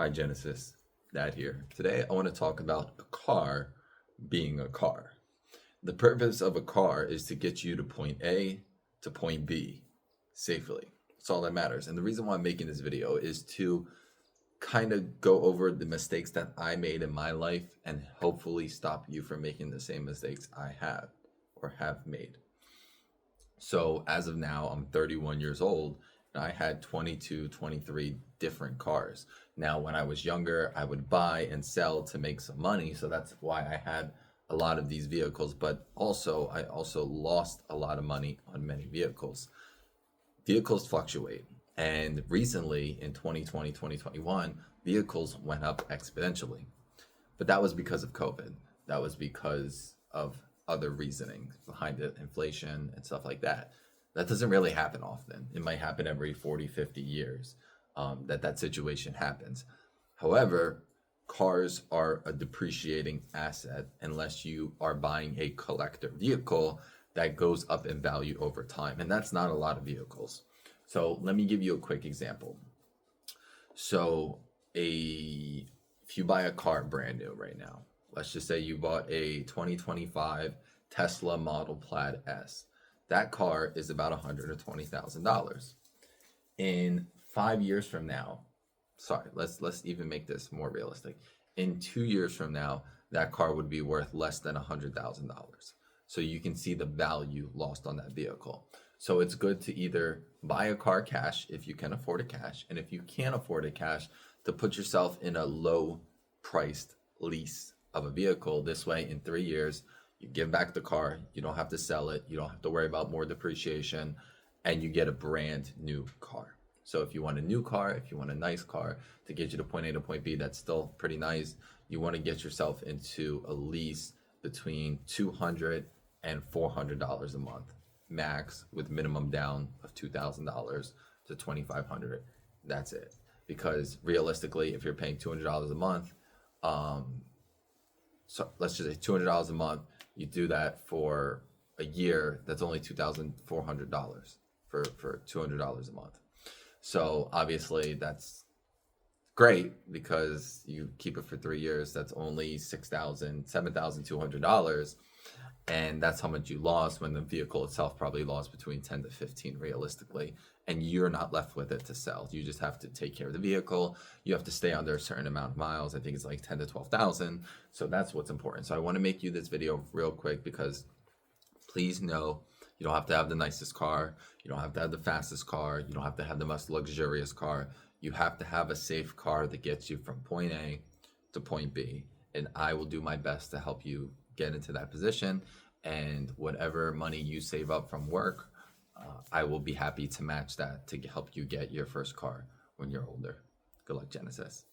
Hi, Genesis. Dad here. Today, I want to talk about a car being a car. The purpose of a car is to get you to point A to point B safely. That's all that matters. And the reason why I'm making this video is to kind of go over the mistakes that I made in my life and hopefully stop you from making the same mistakes I have or have made. So, as of now, I'm 31 years old and I had 22, 23 different cars. Now, when I was younger, I would buy and sell to make some money. So that's why I had a lot of these vehicles, but I also lost a lot of money on many vehicles. Vehicles fluctuate. And recently in 2020, 2021, vehicles went up exponentially. But that was because of COVID. That was because of other reasoning behind it, inflation and stuff like that. That doesn't really happen often. It might happen every 40, 50 years that situation happens. However, cars are a depreciating asset unless you are buying a collector vehicle that goes up in value over time. And that's not a lot of vehicles. So let me give you a quick example. So if you buy a car brand new right now, let's just say you bought a 2025 Tesla Model Plaid S. That car is about $120,000. In 5 years from now, let's even make this more realistic. In 2 years from now, that car would be worth less than $100,000. So you can see the value lost on that vehicle. So it's good to either buy a car cash if you can afford it cash, and if you can't afford it cash, to put yourself in a low priced lease of a vehicle. This way, in 3 years, you give back the car, you don't have to sell it, you don't have to worry about more depreciation, and you get a brand new car. So if you want a new car, if you want a nice car to get you to point A to point B, that's still pretty nice. You want to get yourself into a lease between $200 and $400 a month, max, with minimum down of $2,000 to $2,500. That's it. Because realistically, if you're paying $200 a month, so let's just say $200 a month, you do that for a year, that's only $2,400 for $200 a month. So obviously that's great because you keep it for 3 years. That's only $7,200, and that's how much you lost when the vehicle itself probably lost between 10 to 15 realistically, and you're not left with it to sell. You just have to take care of the vehicle. You have to stay under a certain amount of miles. I think it's like 10 to 12,000. So that's what's important. So I want to make you this video real quick because please know you don't have to have the nicest car. You don't have to have the fastest car. You don't have to have the most luxurious car. You have to have a safe car that gets you from point A to point B. And I will do my best to help you get into that position. And whatever money you save up from work, I will be happy to match that to help you get your first car when you're older. Good luck, Genesis.